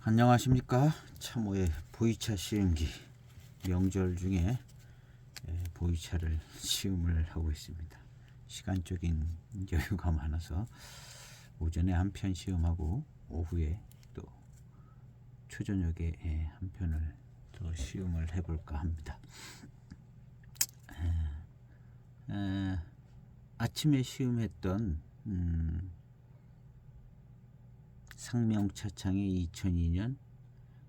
안녕하십니까. 참호의 보이차 시음기. 명절 중에 보이차를 시음을 하고 있습니다. 시간적인 여유가 많아서 오전에 한 편 시음하고 오후에 또 초저녁에 한 편을 더 시음을 해볼까 합니다. 아침에 시음했던 상명차창의 2002년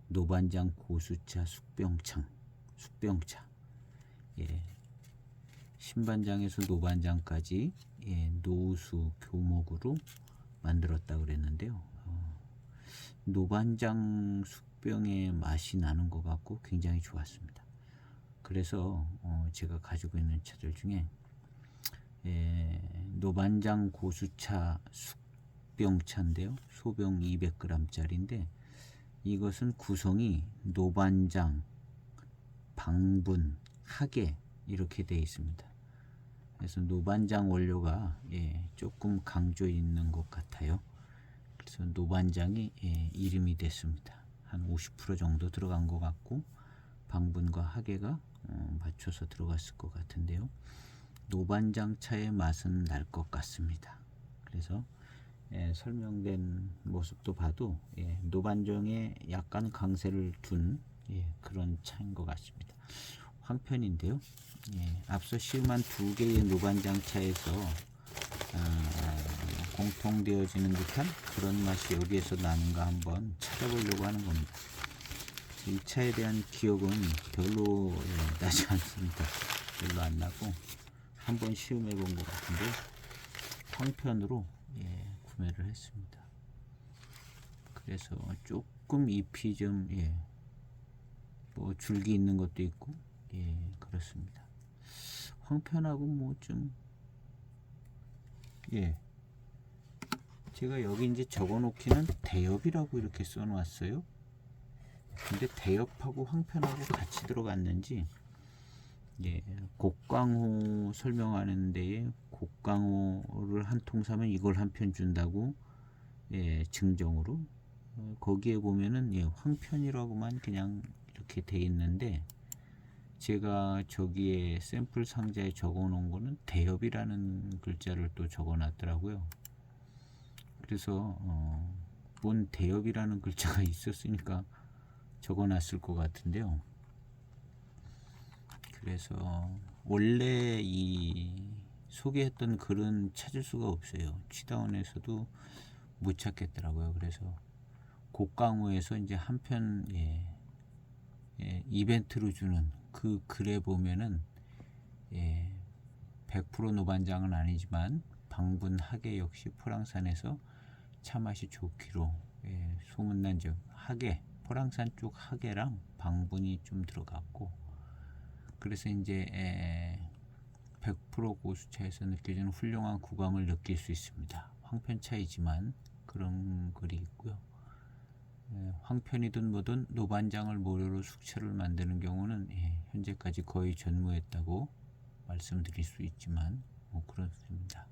노반장 고수차 숙병차. 신반장에서 노반장까지 노수 교목으로 만들었다 그랬는데요. 노반장 숙병의 맛이 나는 것 같고 굉장히 좋았습니다. 그래서 제가 가지고 있는 차들 중에 노반장 고수차 숙병차인데요. 소병 200g짜리인데 이것은 구성이 노반장, 방분, 하계 이렇게 되어 있습니다. 그래서 노반장 원료가 조금 강조 있는 것 같아요. 그래서 노반장이 이름이 됐습니다. 한 50% 정도 들어간 것 같고 방분과 하계가 맞춰서 들어갔을 것 같은데요. 노반장 차의 맛은 날 것 같습니다. 그래서 설명된 모습도 봐도 노반장에 약간 강세를 둔 그런 차인 것 같습니다. 황편인데요. 앞서 시음한 두 개의 노반장 차에서 공통되어지는 듯한 그런 맛이 여기에서 나는가 한번 찾아보려고 하는 겁니다. 이 차에 대한 기억은 별로 나지 않습니다. 별로 안 나고 한번 시음해 본 것 같은데 황편으로 구매를 했습니다. 그래서 조금 잎이 좀 뭐 줄기 있는 것도 있고 그렇습니다. 황편하고 뭐 좀 제가 여기 이제 적어 놓기는 대엽이라고 이렇게 써 놨어요. 근데 대엽하고 황편하고 같이 들어갔는지 곡강호 설명하는 데에 곡강호를 한 통 사면 이걸 한 편 준다고 증정으로 거기에 보면은 황편이라고만 그냥 이렇게 돼 있는데 제가 저기에 샘플 상자에 적어 놓은 거는 대엽이라는 글자를 또 적어 놨더라고요. 그래서 뭔 대엽이라는 글자가 있었으니까 적어 놨을 것 같은데요. 그래서 원래 이 소개했던 글은 찾을 수가 없어요. 취다원에서도 못 찾겠더라고요. 그래서 곡강호에서 이제 한편 이벤트로 주는 그 글에 보면은 100% 노반장은 아니지만 방분 하계 역시 포랑산에서 차 맛이 좋기로 소문난 적 하계 포랑산 쪽 하계랑 방분이 좀 들어갔고 그래서 이제 100% 고수차에서 느껴지는 훌륭한 구감을 느낄 수 있습니다. 황편차이지만 그런 글이 있고요. 황편이든 뭐든 노반장을 모료로 숙차를 만드는 경우는 현재까지 거의 전무했다고 말씀드릴 수 있지만 뭐 그렇습니다.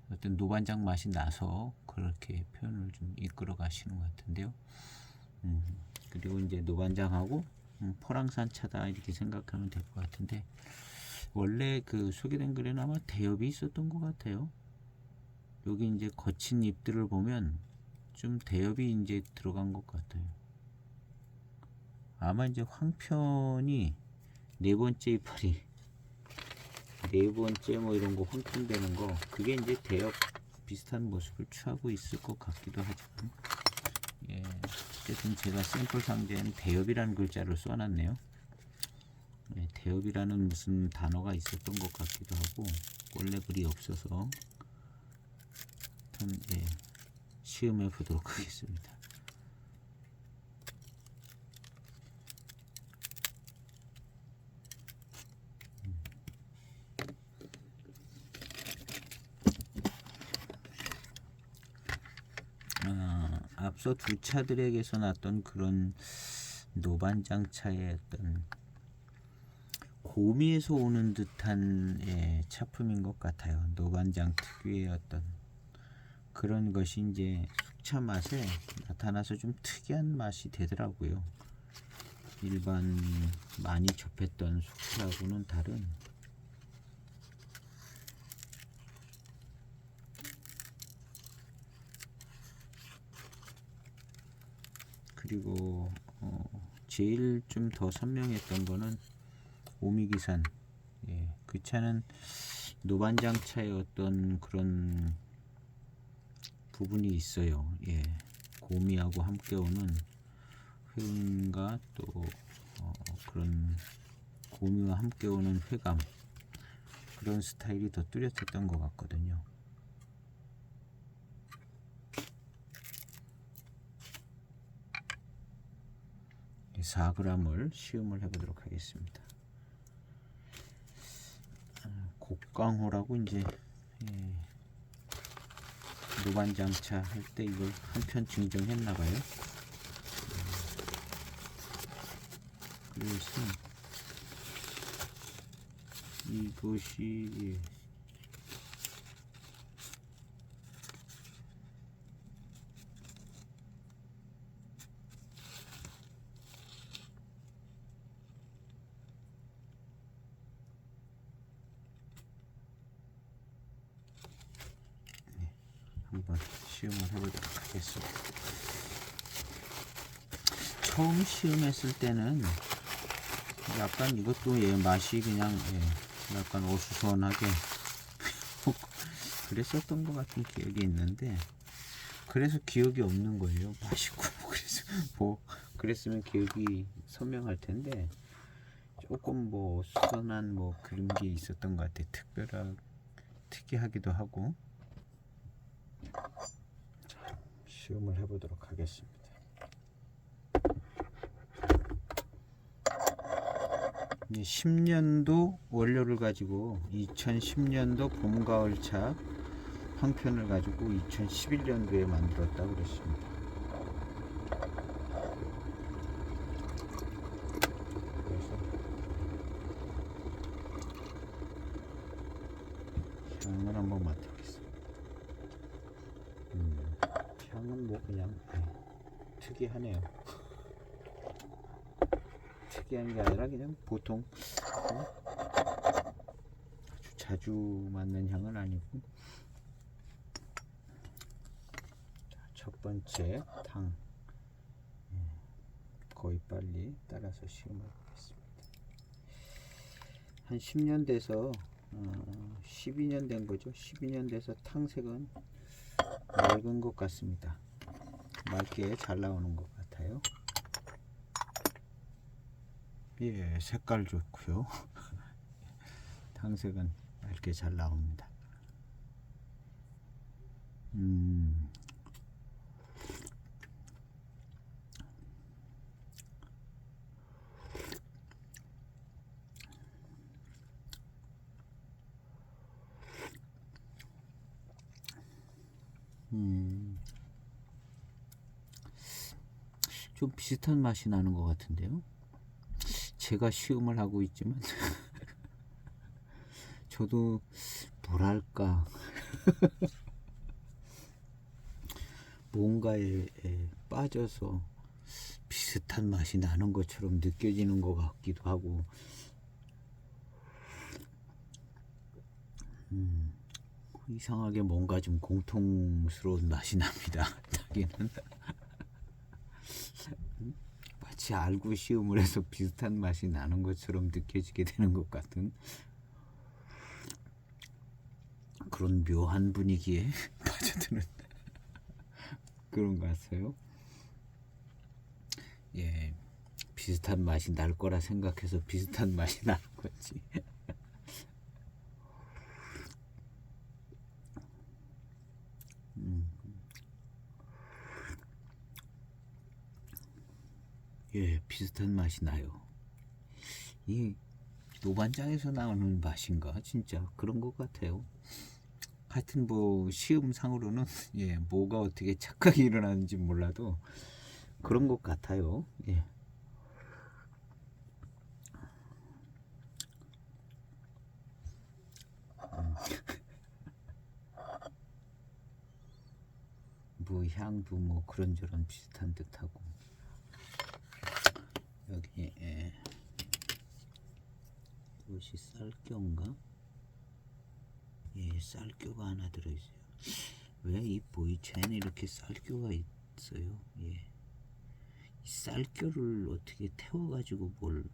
어떤 노반장 맛이 나서 그렇게 표현을 좀 이끌어 가시는 것 같은데요. 그리고 이제 노반장하고 포랑산 차다 이렇게 생각하면 될 것 같은데 원래 그 소개된 글에는 아마 대엽이 있었던 것 같아요. 여기 이제 거친 잎들을 보면 좀 대엽이 이제 들어간 것 같아요. 아마 이제 황편이 네 번째 이파리 네 번째 뭐 이런 거 황편되는 거 그게 이제 대엽 비슷한 모습을 취하고 있을 것 같기도 하지만 어쨌든 제가 샘플 상자에는 대엽이라는 글자를 써놨네요. 대엽이라는 무슨 단어가 있었던 것 같기도 하고 원래 글이 없어서 시음해 보도록 하겠습니다. 앞서 두 차들에게서 났던 그런 노반장 차의 어떤 고미에서 오는 듯한 차품인 것 같아요. 노반장 특유의 어떤 그런 것이 이제 녹차 맛에 나타나서 좀 특이한 맛이 되더라고요. 일반 많이 접했던 숙취하고는 다른. 그리고 제일 좀 더 선명했던 거는 오미기산. 예, 그 차는 노반장차의 어떤 그런 부분이 있어요. 예, 고미하고 함께 오는 회음과 또 그런 고미와 함께 오는 회감, 그런 스타일이 더 뚜렷했던 것 같거든요. 이 4g을 시음을 해보도록 하겠습니다. 곡강호라고 이제 노반장차 할 때 이걸 한편 증정했나봐요. 그래서 이것이 한번 시음을 해보도록 하겠습니다. 처음 시음했을 때는 약간 이것도 맛이 그냥 약간 어수선하게 그랬었던 것 같은 기억이 있는데, 그래서 기억이 없는 거예요. 맛있고 그래서 그랬으면 기억이 선명할 텐데 조금 수선한 그런 게 있었던 것 같아. 특이하기도 하고. 자, 시음을 해보도록 하겠습니다. 10년도 원료를 가지고 2010년도 봄 가을차 한 편을 가지고 2011년도에 만들었다 그랬습니다. 그래서 향을 한번 맡아보겠습니다. 향은 그냥 특이하네요. 특이한 게 아니라 그냥 보통 아주 자주 맡는 향은 아니고. 첫 번째 탕 거의 빨리 따라서 시음해 보겠습니다. 한 10년 돼서 12년 된 거죠. 12년 돼서 탕색은 맑은 것 같습니다. 맑게 잘 나오는 것 같아요. 예, 색깔 좋고요. 탕색은 맑게 잘 나옵니다. 좀 비슷한 맛이 나는 것 같은데요. 제가 시음을 하고 있지만 저도 뭐랄까 뭔가에 빠져서 비슷한 맛이 나는 것처럼 느껴지는 것 같기도 하고, 이상하게 뭔가 좀 공통스러운 맛이 납니다. 자기는 마치 알고 시음을 해서 비슷한 맛이 나는 것처럼 느껴지게 되는 것 같은 그런 묘한 분위기에 빠져드는 그런 것 같아요. 예, 비슷한 맛이 날 거라 생각해서 비슷한 맛이 나는 거지. 예, 비슷한 맛이 나요. 이 노반장에서 나오는 맛인가? 진짜 그런 것 같아요. 하여튼 시음상으로는 뭐가 어떻게 착각이 일어나는지 몰라도 그런 것 같아요. 예. 뭐 향도 뭐 그런저런 비슷한 듯하고. 여기 이것이 쌀겨인가? 예, 쌀겨가 하나 들어있어요. 왜 이 보이차에는 이렇게 쌀겨가 있어요? 예, 이 쌀겨를 어떻게 태워가지고 뭘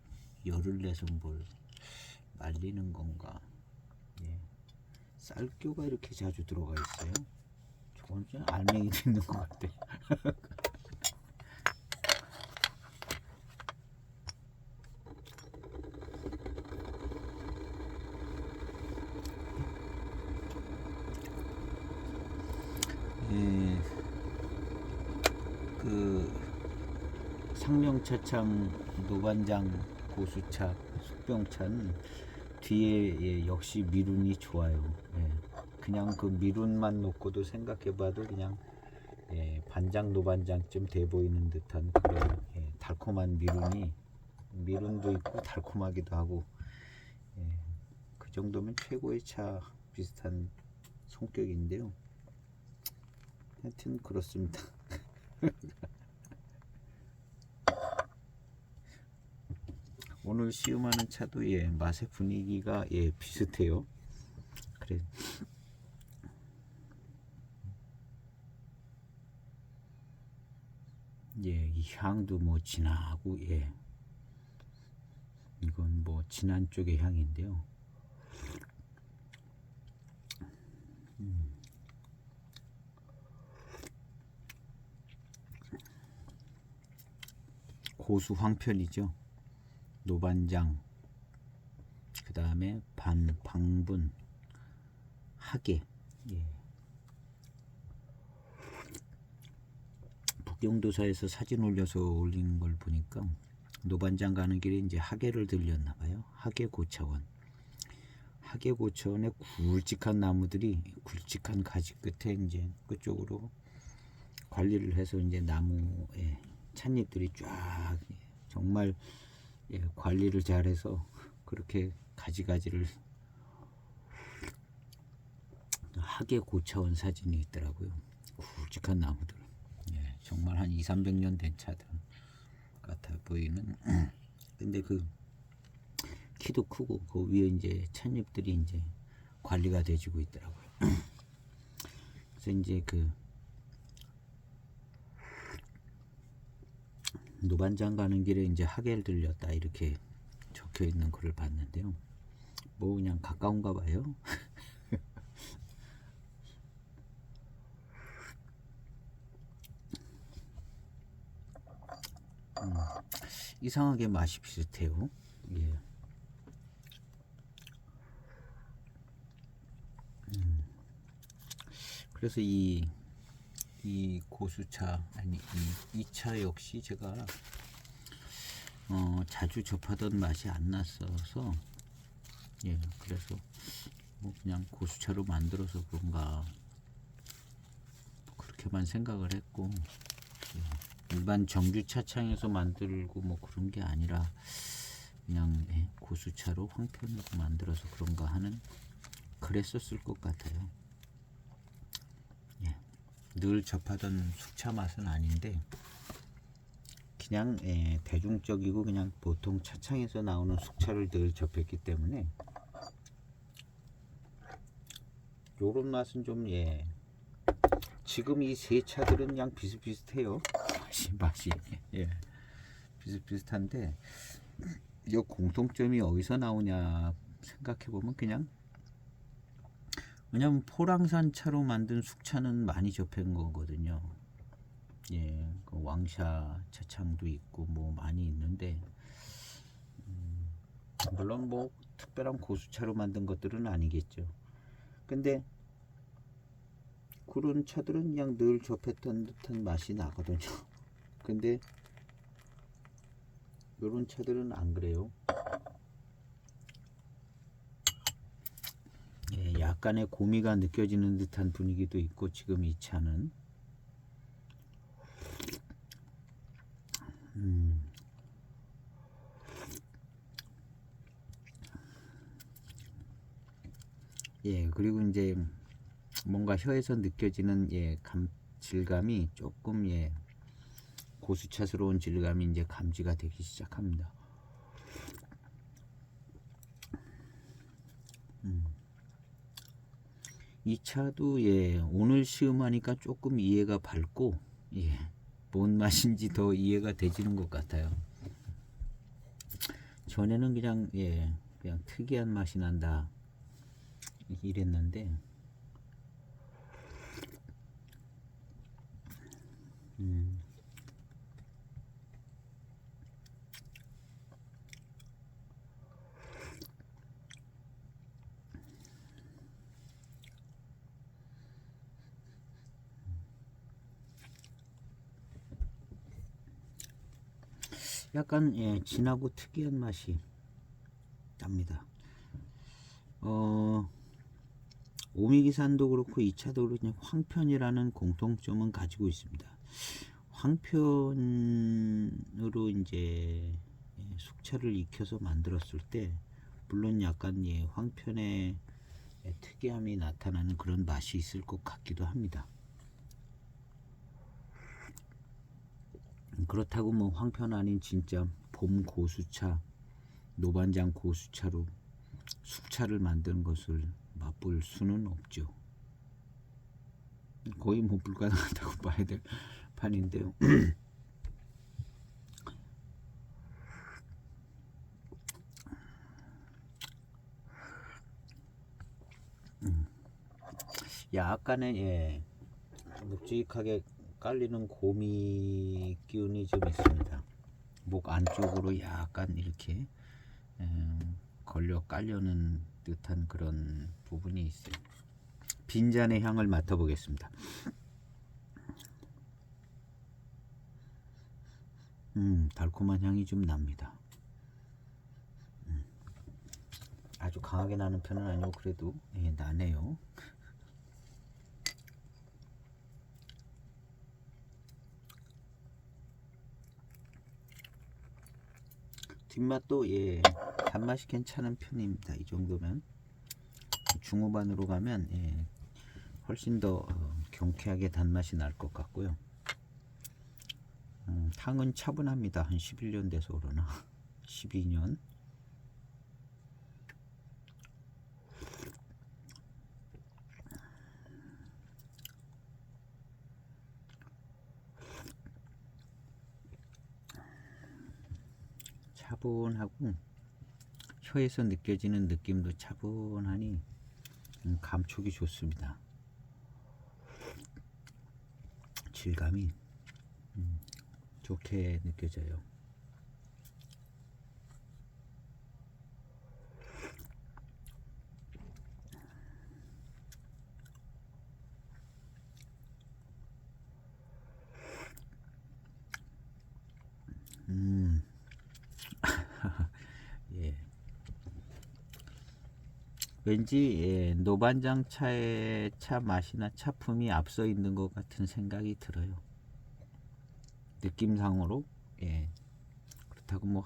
열을 내서 뭘 말리는 건가? 예, 쌀겨가 이렇게 자주 들어가 있어요. 저건 좀 알맹이 있는 것 같아. 예, 그 상명차창, 노반장, 고수차, 숙병차는 뒤에 예, 역시 미룬이 좋아요. 예, 그냥 그 미룬만 놓고도 생각해봐도 그냥 예, 반장 노반장쯤 돼 보이는 듯한 그런 예, 달콤한 미룬도 있고 달콤하기도 하고 예, 그 정도면 최고의 차 비슷한 성격인데요. 하여튼 그렇습니다. 오늘 시음하는 차도 예, 맛의 분위기가 예, 비슷해요. 그래. 예, 이 향도 뭐 진하고 예. 이건 뭐 진한 쪽의 향인데요. 고수 황편이죠. 노반장, 그 다음에 방분, 하계. 예. 북경도사에서 사진 올려서 올린 걸 보니까 노반장 가는 길에 이제 하계를 들렸나 봐요. 하계 고차원. 하계 고차원에 굵직한 나무들이 굵직한 가지 끝에 이제 그쪽으로 관리를 해서 이제 나무에 찻잎들이 쫙 정말 예, 관리를 잘해서 그렇게 가지가지를 하계 고차원 사진이 있더라고요. 굵직한 나무들. 예, 정말 한 200~300년 된 차들 같아 보이는. 근데 그 키도 크고 그 위에 이제 찻잎들이 이제 관리가 돼지고 있더라고요. 그래서 이제 그 노반장 가는 길에 이제 하계를 들렸다 이렇게 적혀 있는 글을 봤는데요. 뭐 그냥 가까운가 봐요. 이상하게 맛이 비슷해요. 예. 그래서 이 고수차 아니 이 차 역시 제가 자주 접하던 맛이 안 났어서 예, 그래서 뭐 그냥 고수차로 만들어서 그런가 그렇게만 생각을 했고 예, 일반 정규 차창에서 만들고 뭐 그런 게 아니라 그냥 예, 고수차로 황편으로 만들어서 그런가 하는 그랬었을 것 같아요. 예, 늘 접하던 숙차 맛은 아닌데 그냥 예, 대중적이고 그냥 보통 차창에서 나오는 숙차를 늘 접했기 때문에 요런 맛은 좀 예, 지금 이 세 차들은 그냥 비슷비슷해요. 맛이 예, 비슷비슷한데 이 공통점이 어디서 나오냐 생각해보면 그냥 왜냐면 포랑산 차로 만든 숙차는 많이 접한 거거든요. 예, 그 왕샤 차창도 있고 뭐 많이 있는데 물론 뭐 특별한 고수차로 만든 것들은 아니겠죠. 근데 그런 차들은 그냥 늘 접했던 듯한 맛이 나거든요. 근데 이런 차들은 안 그래요. 예, 약간의 고미가 느껴지는 듯한 분위기도 있고 지금 이 차는 예, 그리고 이제 뭔가 혀에서 느껴지는 예, 질감이 조금 고수차스러운 질감이 이제 감지가 되기 시작합니다. 이 차도 오늘 시음하니까 조금 이해가 밝고 뭔 맛인지 더 이해가 되지는 것 같아요. 전에는 그냥 그냥 특이한 맛이 난다 이랬는데 약간 진하고 특이한 맛이 납니다. 오미기산도 그렇고 이 차도 그렇고 황편이라는 공통점은 가지고 있습니다. 황편으로 이제 숙차를 익혀서 만들었을 때 물론 약간 황편의 특이함이 나타나는 그런 맛이 있을 것 같기도 합니다. 그렇다고 뭐 황편 아닌 진짜 봄 고수차, 노반장 고수차로 숙차를 만드는 것을 맛볼 수는 없죠. 거의 뭐 불가능하다고 봐야 될 판인데요. 약간의 묵직하게 깔리는 고미 기운이 좀 있습니다. 목 안쪽으로 약간 이렇게 걸려 깔려는 듯한 그런 부분이 있어요. 빈잔의 향을 맡아보겠습니다. 달콤한 향이 좀 납니다. 아주 강하게 나는 편은 아니고 그래도 나네요. 뒷맛도 단맛이 괜찮은 편입니다. 이 정도면 중후반으로 가면 훨씬 더 경쾌하게 단맛이 날 것 같고요. 탕은 차분합니다. 한 11년 돼서 그러나 12년. 차분하고 혀에서 느껴지는 느낌도 차분하니 감촉이 좋습니다. 질감이 좋게 느껴져요. 왠지 노반장 차의 차 맛이나 차품이 앞서 있는 것 같은 생각이 들어요. 느낌상으로 그렇다고 뭐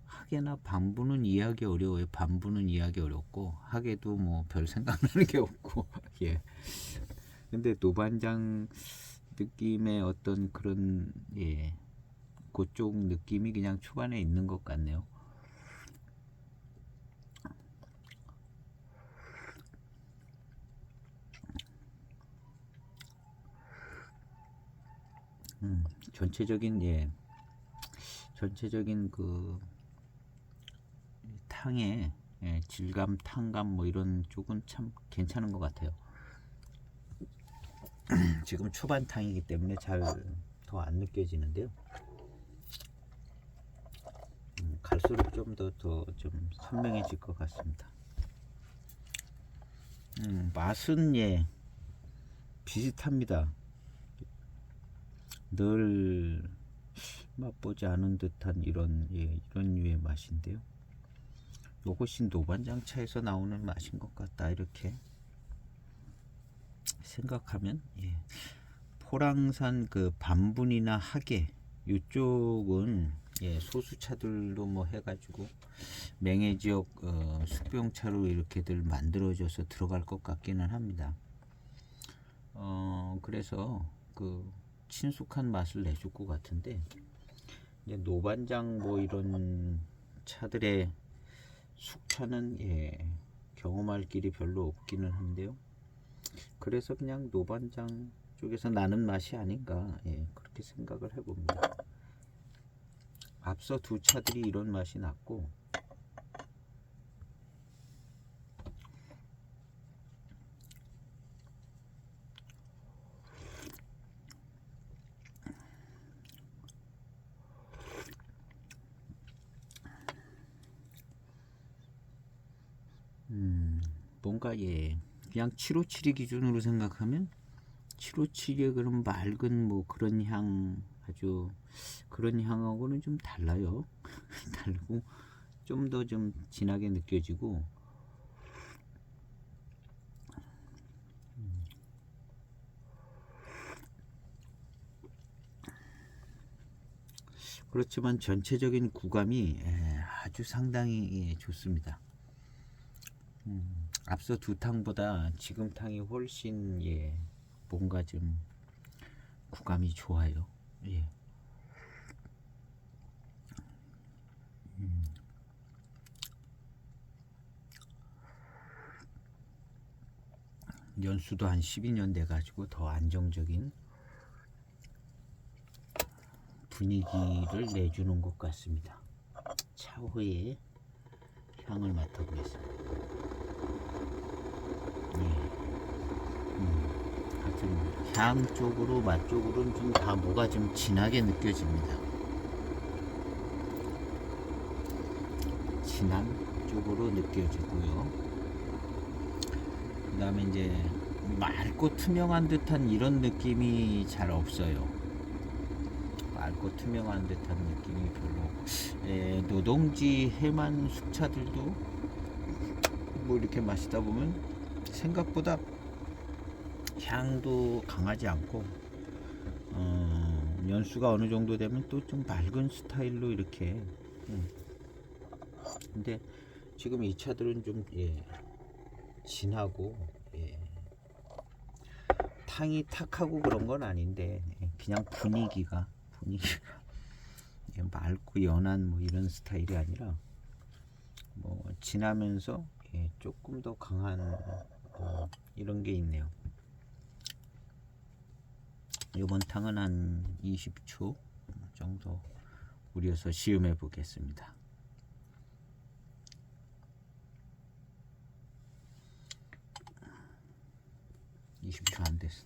하계나 반부는 이해하기 어려워요. 반부는 이해하기 어렵고 하계도 뭐 별 생각나는 게 없고 근데 노반장 느낌의 어떤 그런 그쪽 느낌이 그냥 초반에 있는 것 같네요. 전체적인 그 탕의 질감, 탕감 뭐 이런 쪽은 참 괜찮은 것 같아요. 지금 초반 탕이기 때문에 잘 더 안 느껴지는데요. 갈수록 좀 더 좀 선명해질 것 같습니다. 맛은 비슷합니다. 늘 맛보지 않은 듯한 이런 류의 맛인데요. 요것이 노반장차에서 나오는 맛인 것 같다 이렇게 생각하면 포랑산 그 반분이나 하계 이쪽은 소수차들로 뭐 해가지고 맹해지역 숙병차로 이렇게들 만들어져서 들어갈 것 같기는 합니다. 그래서 그 친숙한 맛을 내줄 것 같은데, 이제 노반장 뭐 이런 차들의 숙차는 경험할 길이 별로 없기는 한데요. 그래서 그냥 노반장 쪽에서 나는 맛이 아닌가, 그렇게 생각을 해봅니다. 앞서 두 차들이 이런 맛이 났고, 뭔가 그냥 757이 기준으로 생각하면 757의 그런 맑은 뭐 그런 향, 아주 그런 향하고는 좀 달라요. 다르고 좀 더 좀 진하게 느껴지고, 그렇지만 전체적인 구감이 아주 상당히 좋습니다. 앞서 두 탕보다 지금 탕이 훨씬 뭔가 좀 구감이 좋아요. 연수도 한 12년 돼 가지고 더 안정적인 분위기를 내주는 것 같습니다. 차후에 향을 맡아보겠습니다. 하여튼 향 쪽으로 맛 쪽으로는 좀 다 뭐가 좀 진하게 느껴집니다. 진한 쪽으로 느껴지고요. 그 다음에 이제 맑고 투명한 듯한 이런 느낌이 잘 없어요. 맑고 투명한 듯한 느낌이 별로. 노동지 해만 숙차들도 뭐 이렇게 마시다 보면 생각보다 향도 강하지 않고, 연수가 어느 정도 되면 또 좀 맑은 스타일로 이렇게. 근데 지금 이 차들은 좀 진하고, 탕이 탁하고 그런 건 아닌데, 그냥 분위기가 맑고 연한 뭐 이런 스타일이 아니라 뭐 진하면서 조금 더 강한 이런 게 있네요. 이번 탕은 한 20초 정도 우려서 시음해 보겠습니다. 20초 안 됐어.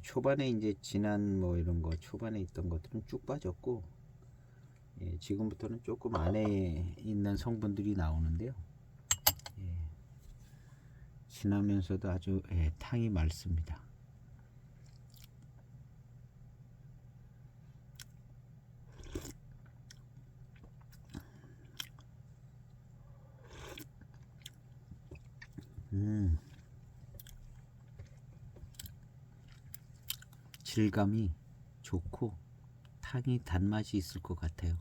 초반에 이제 진한 뭐 이런 거 초반에 있던 것들은 쭉 빠졌고, 지금부터는 조금 안에 있는 성분들이 나오는데요. 진하면서도 아주 탕이 맑습니다. 질감이 좋고 탕이 단맛이 있을 것 같아요.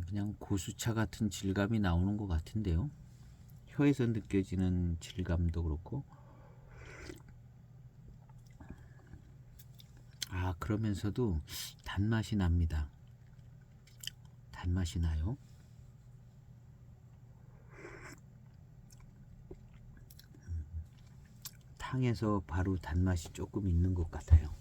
그냥 고수차 같은 질감이 나오는 것 같은데요. 혀에서 느껴지는 질감도 그렇고, 그러면서도 단맛이 납니다. 단맛이 나요. 탕에서 바로 단맛이 조금 있는 것 같아요.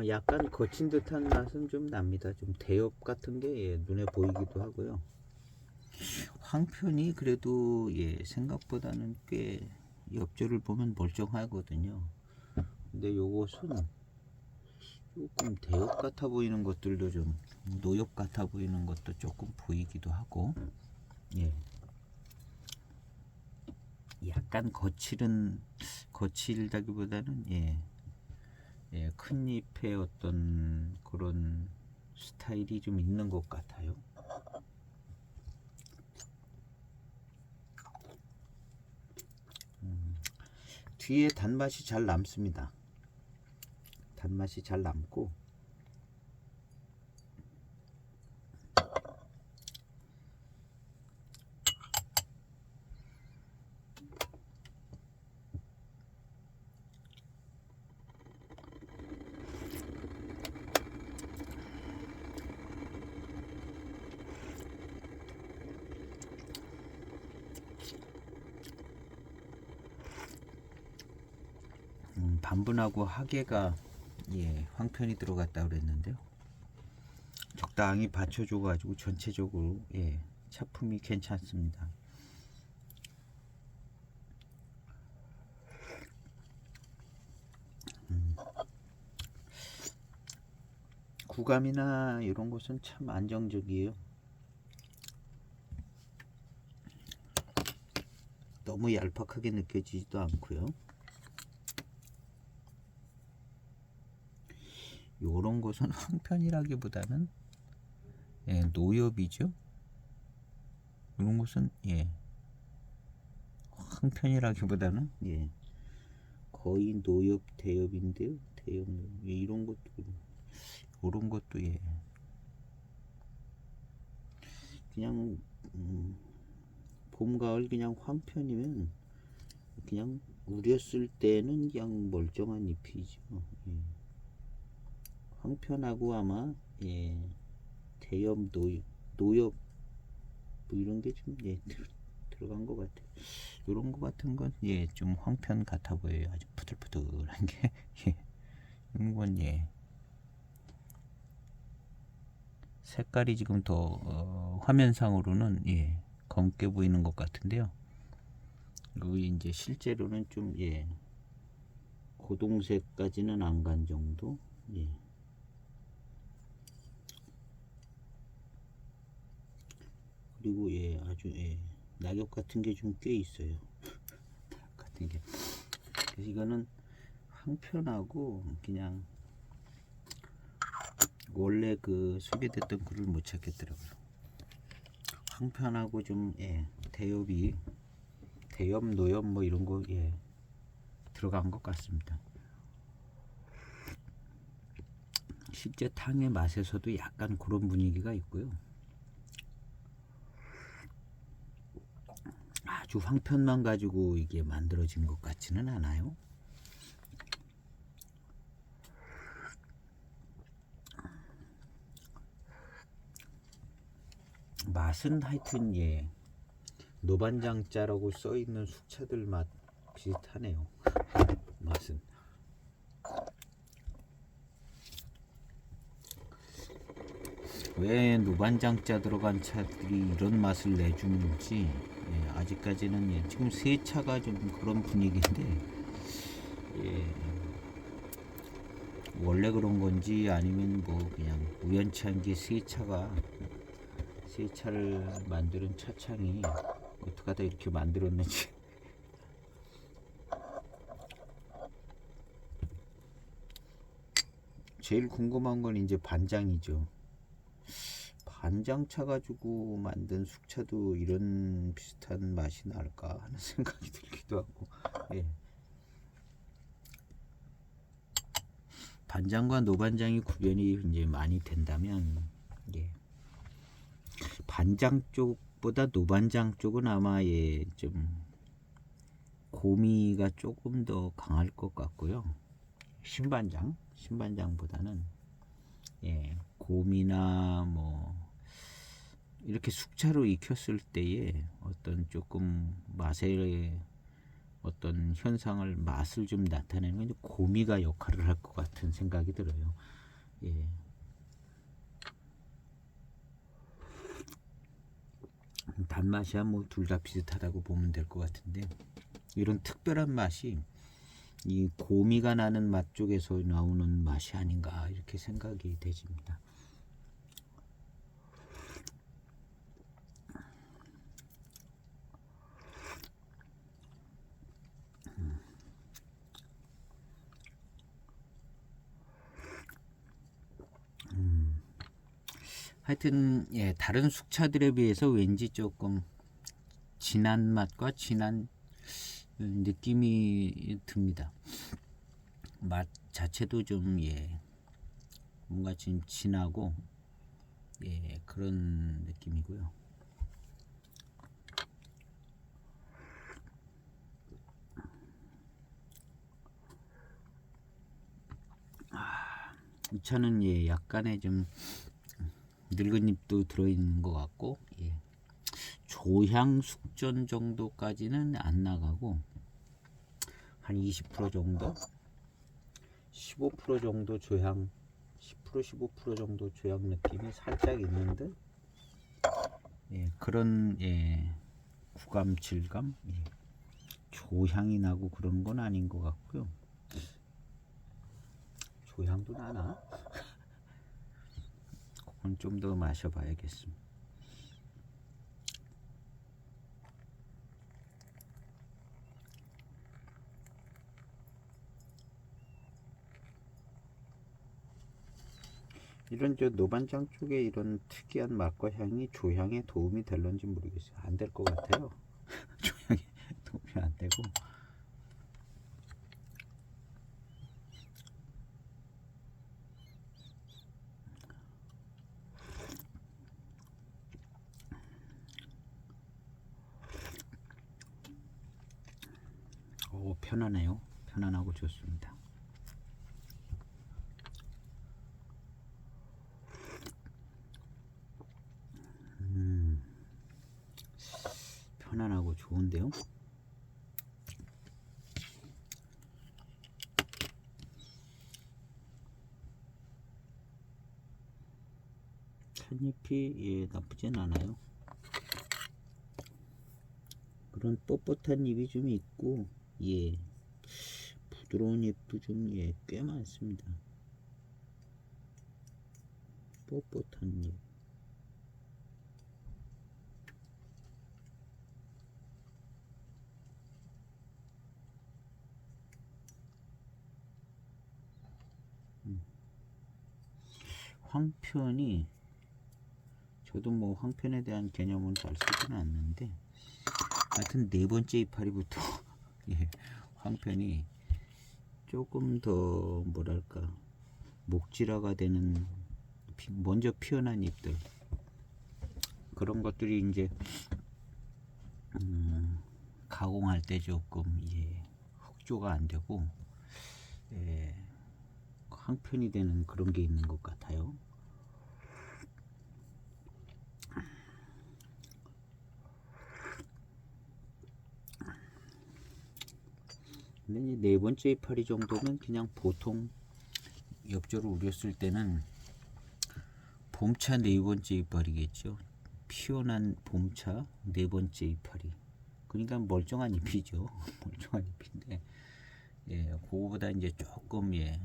약간 거친 듯한 맛은 좀 납니다. 좀 대엽 같은 게 예, 눈에 보이기도 하고요. 황편이 그래도 예, 생각보다는 꽤 엽조를 보면 멀쩡하거든요. 근데 요것은 조금 대엽 같아 보이는 것들도 좀 노엽 같아 보이는 것도 조금 보이기도 하고 예. 약간 거칠다기보다는 예, 예, 큰 잎의 어떤 그런 스타일이 좀 있는 것 같아요. 뒤에 단맛이 잘 남습니다. 단맛이 잘 남고 반분하고 하계가 예, 황편이 들어갔다 그랬는데요. 적당히 받쳐줘 가지고 전체적으로 예, 차품이 괜찮습니다. 구감이나 이런 것은 참 안정적이에요. 너무 얄팍하게 느껴지지도 않고요. 요런 것은 황편이라기보다는 예, 노엽이죠. 이런 것은 예, 황편이라기보다는 예, 거의 노엽 대엽인데요. 대엽 예, 이런 것도 예, 그냥 봄 가을 그냥 황편이면 그냥 우렸을 때는 그냥 멀쩡한 잎이죠. 예. 황편하고 아마 예, 대엽 노엽 뭐 이런 게 좀 예, 들어간 것 같아요. 이런 거 같은 건 예, 좀 황편 같아 보여요. 아주 푸들푸들한 게 예, 이런 건 예, 색깔이 지금 더 화면상으로는 예, 검게 보이는 것 같은데요. 그리고 이제 실제로는 좀 예, 고동색까지는 안 간 정도. 예. 그리고 예, 아주 예, 낙엽 같은 게 좀 꽤 있어요. 같은 게. 그래서 이거는 황편하고 그냥 원래 그 소개됐던 글을 못 찾겠더라고요. 황편하고 좀 예, 대엽 노엽 뭐 이런 거 예, 들어간 것 같습니다. 실제 탕의 맛에서도 약간 그런 분위기가 있고요. 아주 황편만 가지고 이게 만들어진 것 같지는 않아요. 맛은 하여튼 예, 노반장자라고 써 있는 숙차들 맛 비슷하네요. 맛은. 왜 노반장자 들어간 차들이 이런 맛을 내주는지 예, 아직까지는 예, 지금 새 차가 좀 그런 분위기인데 예, 원래 그런 건지 아니면 뭐 그냥 우연치한게 새 차를 만드는 차창이 어떻게 하다 이렇게 만들었는지. 제일 궁금한 건 이제 반장이죠. 반장 차 가지고 만든 숙차도 이런 비슷한 맛이 날까 하는 생각이 들기도 하고. 예. 반장과 노반장이 구별이 이제 많이 된다면 예. 반장 쪽보다 노반장 쪽은 아마 예, 좀 고미가 조금 더 강할 것 같고요. 신반장보다는 예, 고미나 뭐 이렇게 숙차로 익혔을 때에 어떤 조금 맛의 어떤 현상을 맛을 좀 나타내는 건 이제 고미가 역할을 할 것 같은 생각이 들어요. 예. 단맛이야 뭐 둘 다 비슷하다고 보면 될 것 같은데 이런 특별한 맛이 이 고미가 나는 맛 쪽에서 나오는 맛이 아닌가 이렇게 생각이 되집니다. 하여튼 예, 다른 숙차들에 비해서 왠지 조금 진한 맛과 진한 느낌이 듭니다. 맛 자체도 좀 예, 뭔가 좀 진하고 예, 그런 느낌이고요. 이 차는 예, 약간의 좀 늙은 잎도 들어있는 것 같고 예, 조향 숙전 정도까지는 안 나가고 한 20% 정도 15% 정도 조향 10% 15% 정도 조향 느낌이 살짝 있는데 예, 그런 예, 구감 질감 예, 조향이 나고 그런 건 아닌 것 같고요. 조향도 나나? 그건 좀 더 마셔봐야겠습니다. 이런 저 노반장 쪽에 이런 특이한 맛과 향이 조향에 도움이 될런지 모르겠어요. 안 될 것 같아요. 조향에 도움이 안 되고. 오, 편안해요. 편안하고 좋습니다. 편안하고 좋은데요. 찻잎이 예, 나쁘진 않아요. 그런 뻣뻣한 잎이 좀 있고 예, 부드러운 잎도 좀 예, 꽤 많습니다. 뻣뻣한 잎. 황편이 저도 뭐 황편에 대한 개념은 잘 쓰지는 않는데 하여튼 네 번째 이파리부터 예, 황편이 조금 더 뭐랄까 목질화가 되는 먼저 피어난 잎들 그런 것들이 이제 가공할 때 조금 예, 흑조가 안 되고 예, 황편이 되는 그런 게 있는 것 같아요. 근데 네 번째 이파리 정도면 그냥 보통 엽조를 우렸을 때는 봄차 네 번째 이파리겠죠. 피어난 봄차 네 번째 이파리. 그러니까 멀쩡한 잎이죠. 멀쩡한 잎인데 예, 그거보다 이제 조금 예,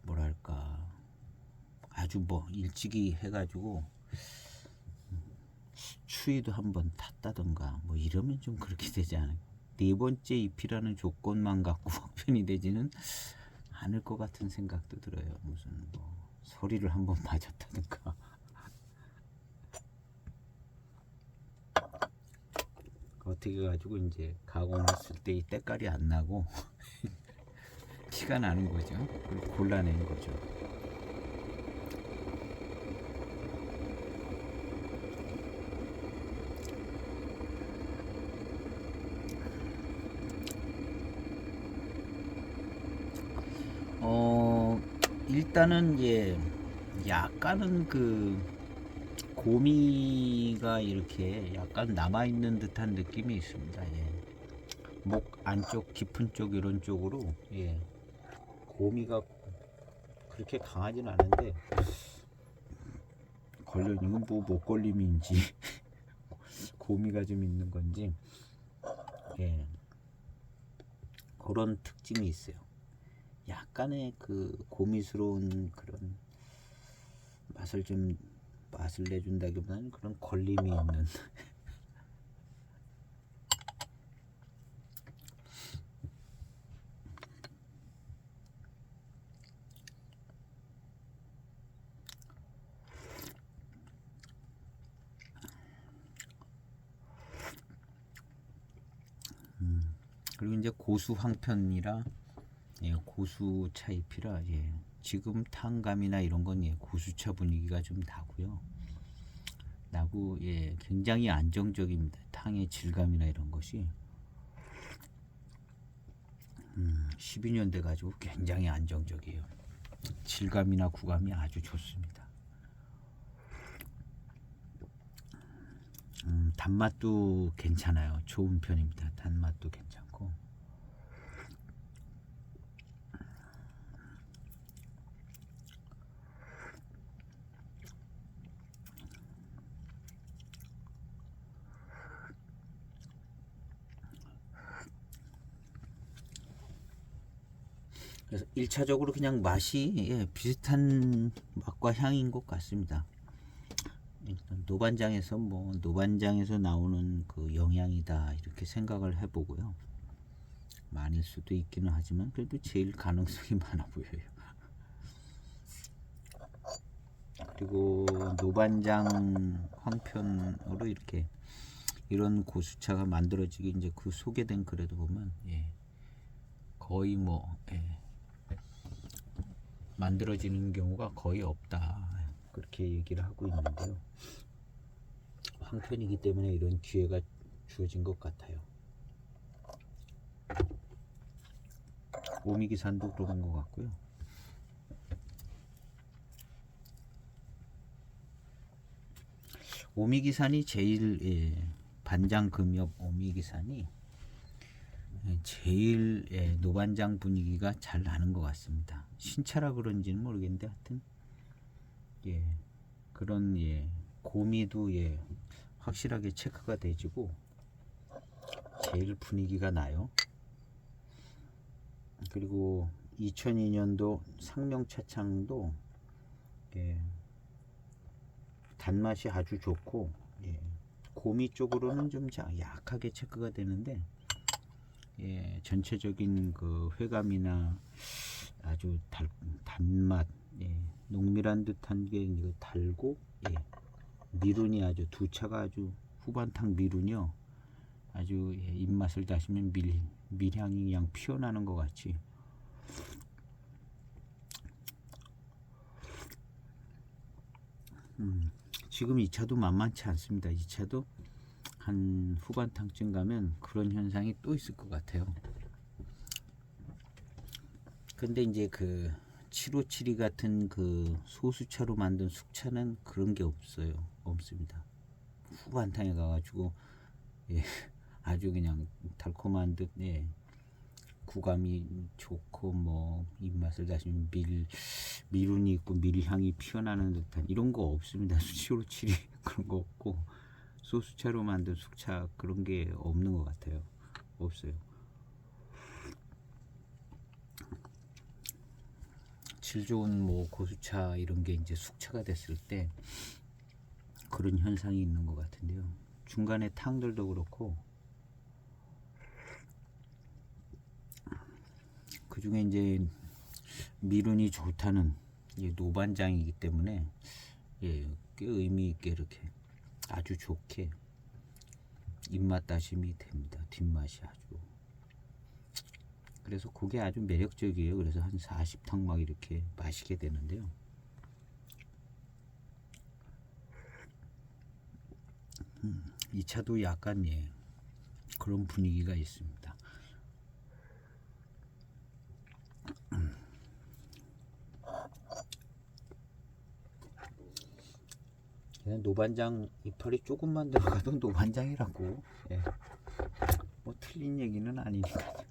뭐랄까 아주 뭐 일찍이 해가지고 추위도 한번 탔다던가 뭐 이러면 좀 그렇게 되지 않아요. 네 번째 잎이라는 조건만 갖고 확편이 되지는 않을 것 같은 생각도 들어요. 무슨 뭐 서리를 한번 맞았다든가 어떻게 가지고 이제 가공했을 때 이 때깔이 안 나고 티가 나는 거죠. 골라낸 거죠. 일단은 이제 약간은 그 고미가 이렇게 약간 남아있는 듯한 느낌이 있습니다. 예. 목 안쪽 깊은 쪽 이런 쪽으로 예, 고미가 그렇게 강하진 않은데 걸려 있는 뭐 목걸림인지 고미가 좀 있는 건지 예, 그런 특징이 있어요. 약간의 그 고미스러운 그런 맛을 내준다기보다는 그런 걸림이 있는 그리고 이제 고수 황편이라 예, 고수 차잎이라 예, 지금 탕감이나 이런 건 예, 고수차 분위기가 좀 나고 예, 굉장히 안정적입니다. 탕의 질감이나 이런 것이 12년 돼 가지고 굉장히 안정적이에요. 질감이나 구감이 아주 좋습니다. 단맛도 괜찮아요. 좋은 편입니다. 단맛도 괜찮고 그래서 1차적으로 그냥 맛이 예, 비슷한 맛과 향인 것 같습니다. 일단 노반장에서 나오는 그 영양이다 이렇게 생각을 해보고요. 많을 수도 있기는 하지만 그래도 제일 가능성이 많아 보여요. 그리고 노반장 황편으로 이렇게 이런 고수차가 만들어지기 이제 그 소개된 글에도 보면 예, 거의 예, 만들어지는 경우가 거의 없다 그렇게 얘기를 하고 있는데요. 황편이기 때문에 이런 기회가 주어진 것 같아요. 오미기산도 그런 것 같고요. 오미기산이 제일 예, 반장금엽 오미기산이 제일 예, 노반장 분위기가 잘 나는 것 같습니다. 신차라 그런지는 모르겠는데 하여튼 예, 그런 예, 고미도 예, 확실하게 체크가 되지고 제일 분위기가 나요. 그리고 2002년도 상명차창도 예, 단맛이 아주 좋고 예, 고미 쪽으로는 좀 약하게 체크가 되는데 예, 전체적인 그 회감이나 아주 단맛 예, 농밀한 듯한 게 달고 예, 미룬이 아주 두 차가 아주 후반탕 미룬이요 아주 예, 입맛을 다시면 밀향이 그냥 피어나는 것 같이 지금 이 차도 만만치 않습니다. 이 차도 한 후반탕쯤 가면 그런 현상이 또 있을 것 같아요. 근데 이제 그 7572 같은 그 소수차로 만든 숙차는 그런 게 없습니다. 후반탕에 가가지고 예, 아주 그냥 달콤한 듯 예, 구감이 좋고 뭐 입맛을 다시면 미룬이 있고 밀향이 피어나는 듯한 이런 거 없습니다. 수치로 칠이 그런 거 없고 소수차로 만든 숙차 그런 게 없는 것 같아요. 없어요. 질 좋은 뭐 고수차 이런 게 이제 숙차가 됐을 때 그런 현상이 있는 것 같은데요. 중간에 탕들도 그렇고 그 중에 이제 미룬이 좋다는 노반장이기 때문에 예, 꽤 의미 있게 이렇게 아주 좋게 입맛 다심이 됩니다. 뒷맛이 아주. 그래서 그게 아주 매력적이에요. 그래서 한 40탕 막 이렇게 마시게 되는데요. 이 차도 약간 예, 그런 분위기가 있습니다. 그냥 노반장 이파리 조금만 들어가도 노반장이라고 예. 뭐 틀린 얘기는 아니니까.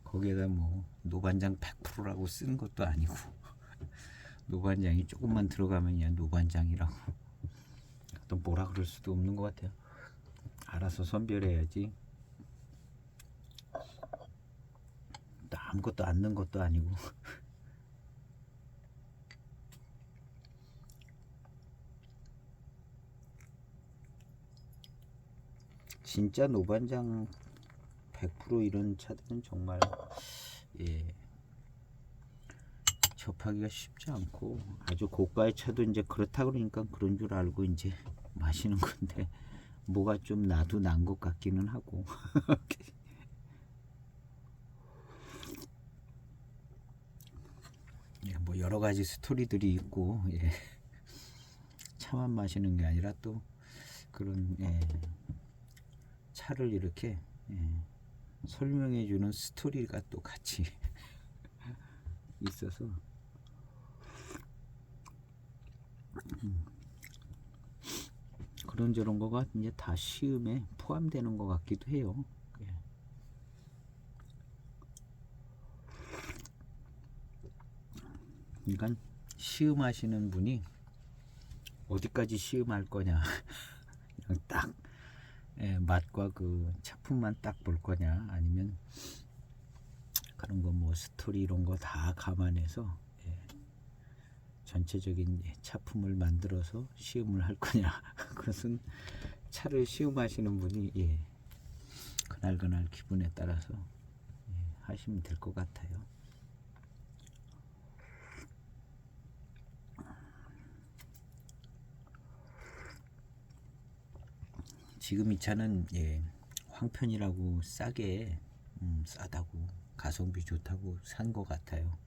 거기에다 뭐 노반장 100%라고 쓴 것도 아니고 노반장이 조금만 들어가면 그냥 노반장이라고 또 뭐라 그럴 수도 없는 것 같아요. 알아서 선별해야지. 또 아무것도 안 넣은 것도 아니고. 진짜 노반장 100% 이런 차들은 정말 접하기가 쉽지 않고, 아주 고가의 차도 이제 그렇다 그러니까 그런 줄 알고 이제 마시는 건데, 뭐가 좀 나도 난 것 같기는 하고. 뭐 여러 가지 스토리들이 있고, 차만 마시는 게 아니라 또 그런 차를 이렇게 설명해 주는 스토리가 또 같이 있어서 그런저런 거가 이제 다 시음에 포함되는 것 같기도 해요. 그러니까 시음하시는 분이 어디까지 시음할 거냐, 그냥 딱 맛과 그 차품만 딱 볼 거냐, 아니면 그런 거 뭐 스토리 이런 거 다 감안해서 전체적인 차품을 만들어서 시음을 할 거냐. 그것은 차를 시음하시는 분이 그날 기분에 따라서 하시면 될 것 같아요. 지금 이 차는 황편이라고 싸게 싸다고 가성비 좋다고 산 것 같아요.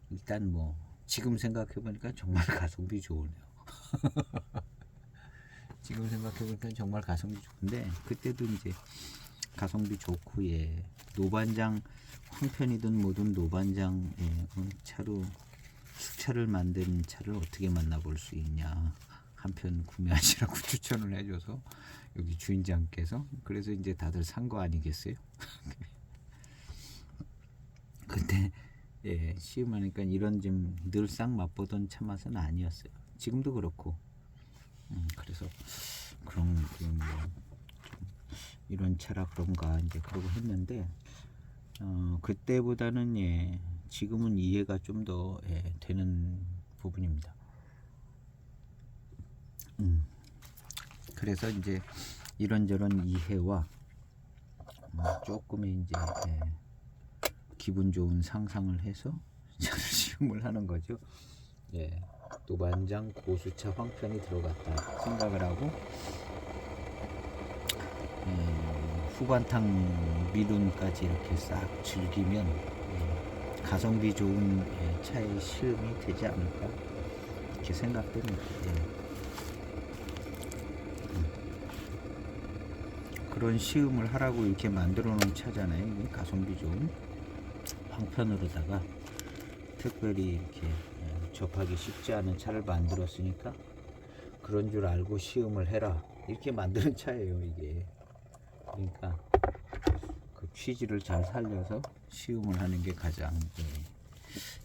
일단 뭐 지금 생각해 보니까 정말 가성비 좋으네요. 지금 생각해 보니까 정말 가성비 좋은데, 그때도 이제 가성비 좋고 노반장 황편이든 뭐든 노반장 차로 수차를 만든 차를 어떻게 만나볼 수 있냐, 한 편 구매하시라고 추천을 해줘서 여기 주인장께서, 그래서 이제 다들 산 거 아니겠어요? 근데 시음하니까 이런 좀 늘상 맛보던 차 맛은 아니었어요. 지금도 그렇고. 그래서 그런 뭐 이런 차라 그런가 이제 그러고 했는데, 그때보다는 지금은 이해가 좀 더 되는 부분입니다. 그래서 이제 이런저런 이해와 조금의 이제 기분 좋은 상상을 해서 시음을 하는 거죠. 노반장 고수차 황편이 들어갔다 생각을 하고, 후반탕 미륜까지 이렇게 싹 즐기면 가성비 좋은 차의 시음이 되지 않을까 이렇게 생각됩니다. 그런 시음을 하라고 이렇게 만들어 놓은 차잖아요. 가성비 좋은 황편으로다가 특별히 이렇게 접하기 쉽지 않은 차를 만들었으니까 그런 줄 알고 시음을 해라 이렇게 만드는 차예요, 이게. 그러니까 그 취지를 잘 살려서 시음을 하는 게 가장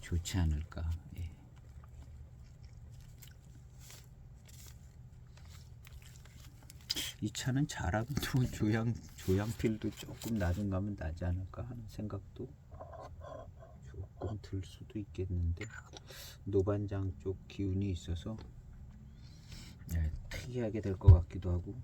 좋지 않을까. 이 차는 잘하면 또 조향필도 조금 낮은 가면 나지 않을까 하는 생각도 조금 들 수도 있겠는데, 노반장 쪽 기운이 있어서 특이하게 될 것 같기도 하고.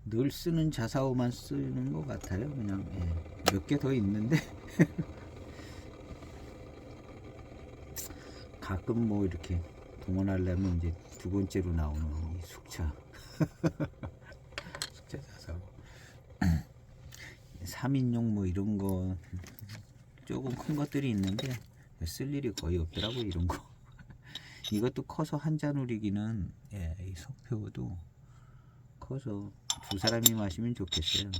늘 쓰는 자사오만 쓰는 것 같아요. 그냥 몇 개 더 있는데 가끔 뭐 이렇게 동원하려면 이제 두 번째로 나오는 이 숙차 숙차 자사오 3인용 뭐 이런 거 조금 큰 것들이 있는데 쓸 일이 거의 없더라고, 이런 거. 이것도 커서 한 잔 우리기는 이 석표도 커서 두 사람이 마시면 좋겠어요.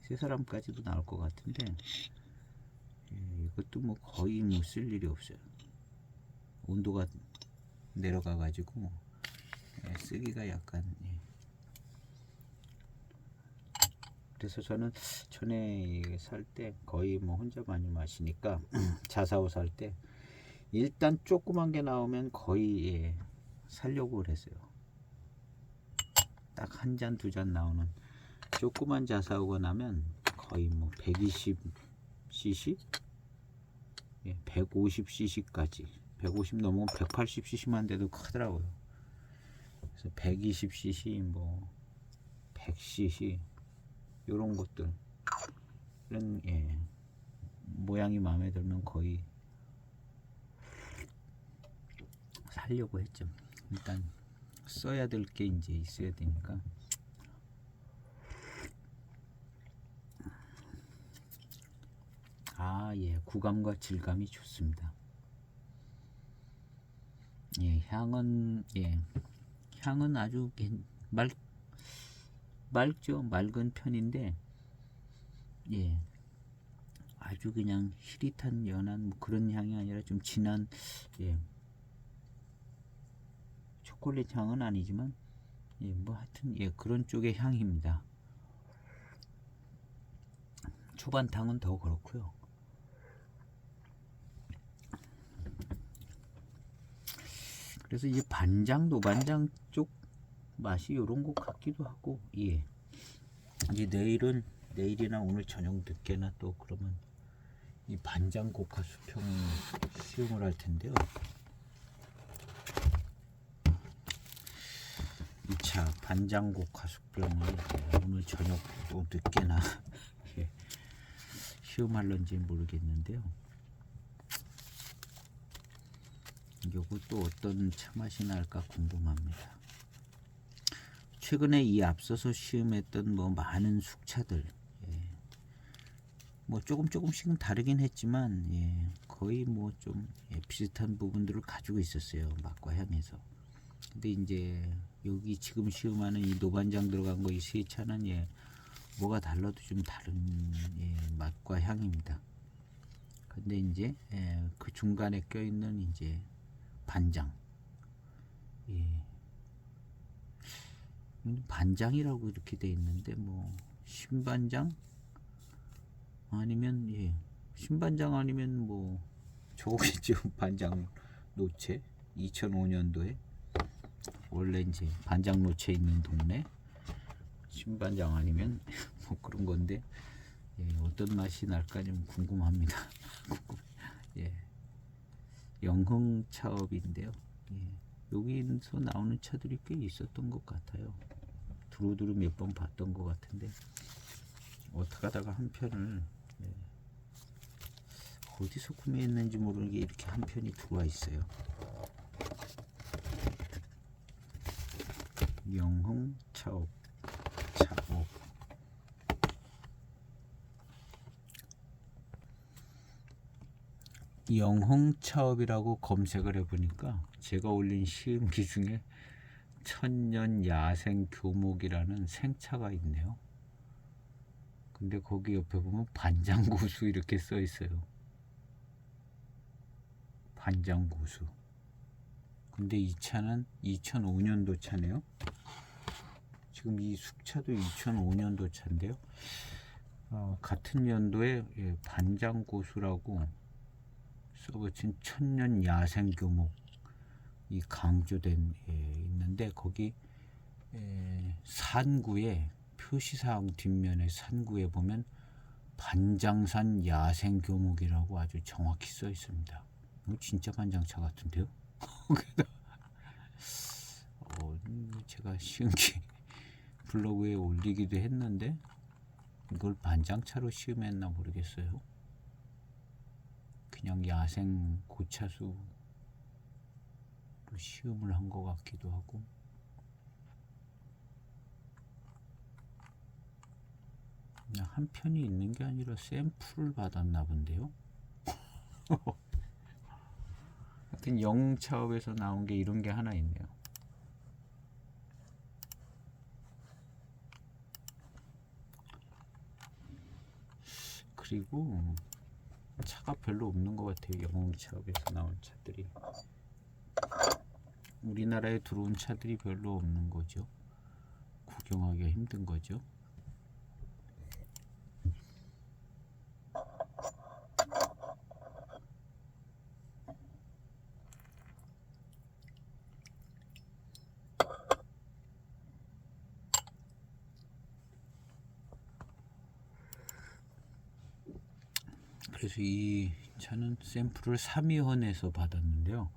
세 사람까지도 나올 것 같은데 이것도 뭐 거의 뭐 쓸 일이 없어요. 온도가 내려가 가지고 쓰기가 약간 그래서 저는 전에 살 때 거의 뭐 혼자 많이 마시니까 자사오 살 때 일단 조그만 게 나오면 거의 살려고 그랬어요. 딱 한 잔 두 잔 나오는 조그만 자사오가 나면 거의 뭐 120cc, 150cc까지 150 넘으면 180cc만 돼도 크더라고요. 그래서 120cc, 뭐 100cc 요런 것들은 모양이 마음에 들면 거의 살려고 했죠. 일단 써야 될 게 이제 있어야 되니까. 구감과 질감이 좋습니다. 향은 아주 맑죠. 맑은 편인데 아주 그냥 희릿한 연한 뭐 그런 향이 아니라 좀 진한 초콜릿 향은 아니지만 뭐 하여튼 그런 쪽의 향입니다. 초반탕은 더 그렇고요. 그래서 이제 반장, 노반장 쪽 맛이 요런 것 같기도 하고. 이제 내일이나 오늘 저녁 늦게나 또 그러면 이 반장 고카 수평 시음을 할 텐데요. 2차 반장 고카 수평을 오늘 저녁 또 늦게나 시음할런지 모르겠는데요. 요거 또 어떤 차맛이 날까 궁금합니다. 최근에 이 앞서서 시음했던 뭐 많은 숙차들 뭐 조금씩은 다르긴 했지만 거의 뭐 좀 비슷한 부분들을 가지고 있었어요. 맛과 향에서. 근데 이제 여기 지금 시음하는 이 노반장 들어간 거 이 세 차는 뭐가 달라도 좀 다른 맛과 향입니다. 근데 이제 그 중간에 껴있는 이제 반장, 반장이라고 이렇게 돼 있는데 뭐 신반장 아니면 신반장 아니면 뭐 저거겠죠. 반장 노체 2005년도에 원래 이제 반장 노체 있는 동네 신반장 아니면 뭐 그런 건데 어떤 맛이 날까 좀 궁금합니다. 영흥 차업인데요. 여기서 나오는 차들이 꽤 있었던 것 같아요. 두루두루 몇 번 봤던 것 같은데 어떻게 하다가 한 편을 어디서 구매했는지 모르게 이렇게 한 편이 들어와 있어요. 영흥 차업. 영흥 차업이라고 검색을 해보니까 제가 올린 시음기 중에 천년 야생 교목이라는 생차가 있네요. 근데 거기 옆에 보면 반장고수 이렇게 써 있어요. 반장고수. 근데 이 차는 2005년도 차네요. 지금 이 숙차도 2005년도 차인데요. 같은 연도에 반장고수라고 써붙인 천년 야생 교목 이 강조된 있는데 거기 산구에 표시사항 뒷면에 산구에 보면 반장산 야생 교목이라고 아주 정확히 써 있습니다. 이거 진짜 반장차 같은데요? 제가 시음기 블로그에 올리기도 했는데 이걸 반장차로 시음했나 모르겠어요. 그냥 야생 고차수로 시음을 한 것 같기도 하고. 그냥 한 편이 있는 게 아니라 샘플을 받았나 본데요. 하여튼 영차업에서 나온 게 이런 게 하나 있네요. 그리고 차가 별로 없는 것 같아요. 영차업에서 나온 차들이. 우리나라에 들어온 차들이 별로 없는 거죠. 구경하기가 힘든 거죠. 그래서 이 차는 샘플을 3위헌에서 받았는데요.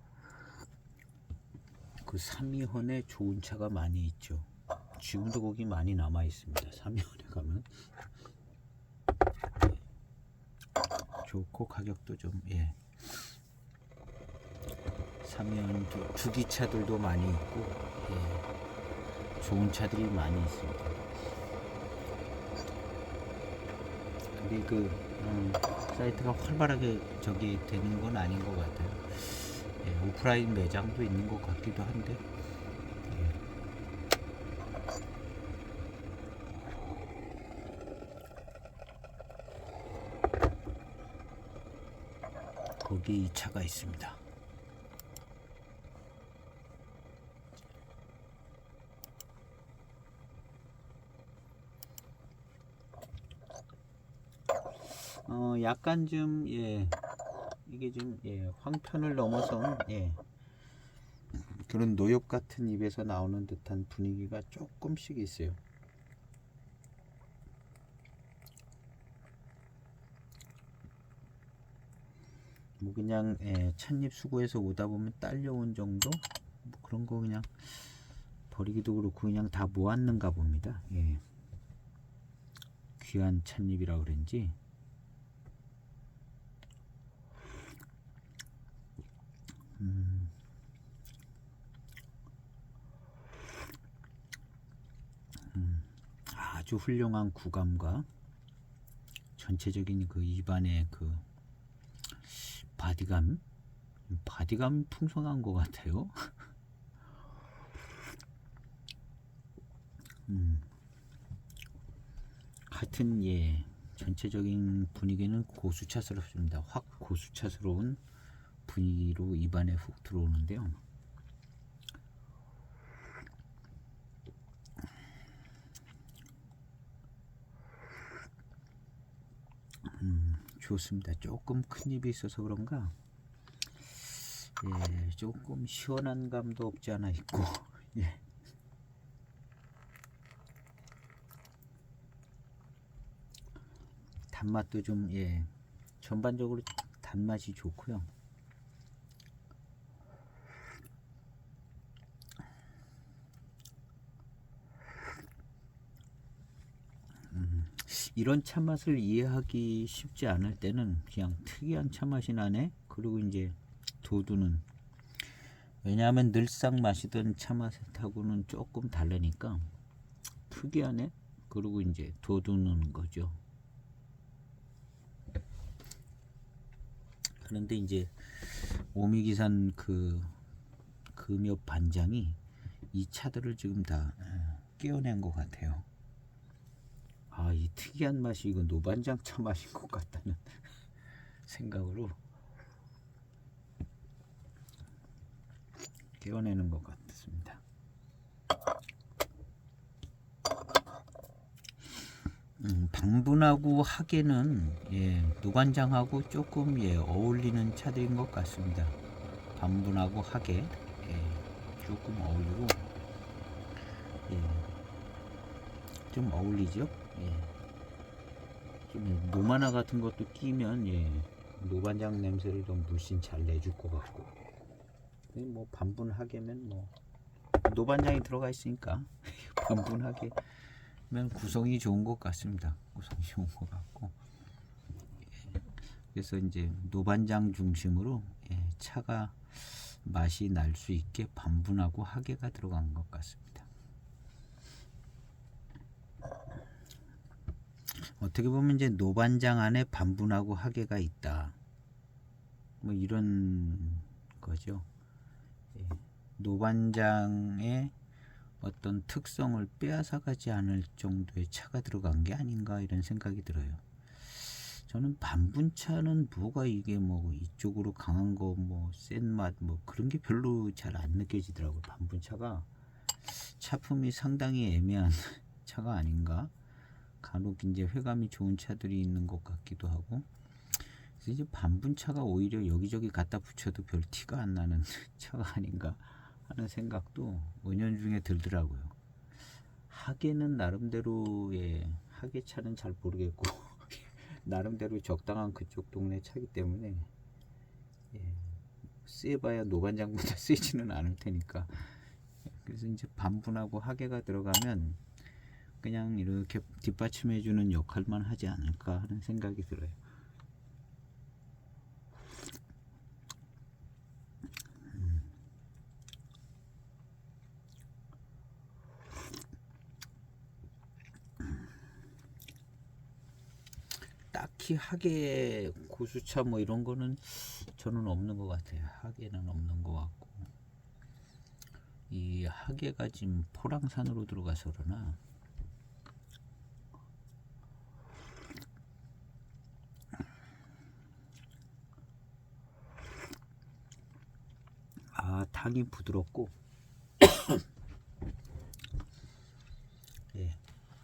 그 3위헌에 좋은 차가 많이 있죠. 지금도 거기 많이 남아 있습니다. 3위헌에 가면 좋고 가격도 좀 3위헌 주기차들도 많이 있고 좋은 차들이 많이 있습니다. 근데 그 사이트가 활발하게 저기 되는 건 아닌 것 같아요. 오프라인 매장도 있는 것 같기도 한데 거기 이 차가 있습니다. 약간 좀 이게 좀 황편을 넘어선 그런 노엽 같은 입에서 나오는 듯한 분위기가 조금씩 있어요. 뭐 그냥 찻잎 수거해서 오다 보면 딸려온 정도 뭐 그런 거 그냥 버리기도 그렇고 그냥 다 모았는가 봅니다. 귀한 찻잎이라 그런지 아주 훌륭한 구감과 전체적인 그 입안의 그 바디감 풍성한 것 같아요. 하여튼 전체적인 분위기는 고수차스럽습니다. 확 고수차스러운 분위기로 입안에 훅 들어오는데요. 좋습니다. 조금 큰 입이 있어서 그런가 조금 시원한 감도 없지 않아 있고 단맛도 좀 전반적으로 단맛이 좋고요. 이런 차맛을 이해하기 쉽지 않을 때는 그냥 특이한 차맛이 나네. 그리고 이제 도두는 왜냐하면 늘상 마시던 차맛하고는 조금 다르니까 특이하네. 그리고 이제 도두는 거죠. 그런데 이제 오미기산 그 금엽 반장이 이 차들을 지금 다 깨어낸 것 같아요. 이 특이한 맛이 이거 노반장 차 맛인 것 같다는 생각으로 깨어내는 것 같습니다. 방분하고 하계는 노반장하고 조금 어울리는 차들인 것 같습니다. 방분하고 하계 조금 어울리고 좀 어울리죠. 좀 노마나 같은 것도 끼면 노반장 냄새를 좀 물씬 잘 내줄 것 같고 뭐 반분하게면 뭐 노반장이 들어가 있으니까 반분하게면 구성이 좋은 것 같습니다. 구성이 좋은 것 같고 그래서 이제 노반장 중심으로 차가 맛이 날 수 있게 반분하고 하계가 들어간 것 같습니다. 어떻게 보면 이제 노반장 안에 반분하고 하계가 있다. 뭐 이런 거죠. 노반장의 어떤 특성을 빼앗아가지 않을 정도의 차가 들어간 게 아닌가 이런 생각이 들어요. 저는 반분차는 뭐가 이게 뭐 이쪽으로 강한 거 뭐 센 맛 뭐 그런 게 별로 잘 안 느껴지더라고요. 반분차가 차품이 상당히 애매한 차가 아닌가. 간혹 이제 회감이 좋은 차들이 있는 것 같기도 하고. 그래서 이제 반분차가 오히려 여기저기 갖다 붙여도 별 티가 안 나는 차가 아닌가 하는 생각도 은연중에 들더라고요. 하계는 나름대로의 하계차는 잘 모르겠고 나름대로 적당한 그쪽 동네 차기 때문에 세봐야 노반장보다 세지는 않을 테니까. 그래서 이제 반분하고 하계가 들어가면 그냥 이렇게 뒷받침해주는 역할만 하지 않을까 하는 생각이 들어요. 딱히 하계 고수차 뭐 이런 거는 저는 없는 것 같아요. 하계는 없는 것 같고, 이 하계가 지금 포랑산으로 들어가서 그러나 당이 부드럽고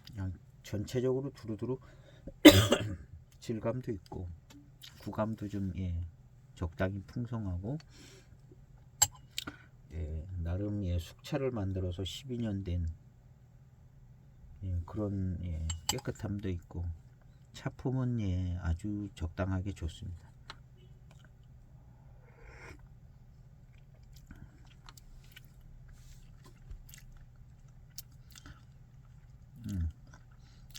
그냥 전체적으로 두루두루 질감도 있고 구감도 좀 적당히 풍성하고 나름 숙차를 만들어서 12년 된 그런 깨끗함도 있고 차품은 아주 적당하게 좋습니다.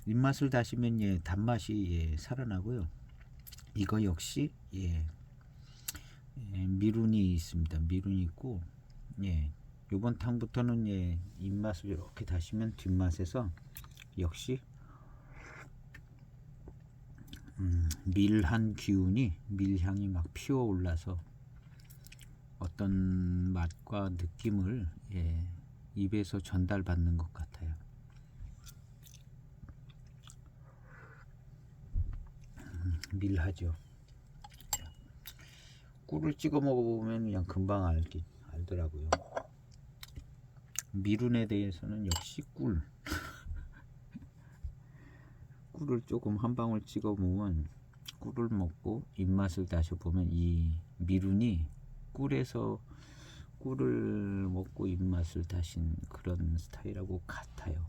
입맛을 다시면 단맛이 살아나고요. 이거 역시 미룬이 있습니다. 미룬이 있고 요번 탕부터는 입맛을 이렇게 다시면 뒷맛에서 역시 밀한 기운이 밀향이 막 피어 올라서 어떤 맛과 느낌을 입에서 전달받는 것 같아요. 밀하죠. 꿀을 찍어 먹어보면 그냥 금방 알더라고요. 미룬에 대해서는 역시 꿀을 조금 한 방울 찍어 보면 꿀을 먹고 입맛을 다시 보면 이 미룬이 꿀에서 꿀을 먹고 입맛을 다신 그런 스타일하고 같아요.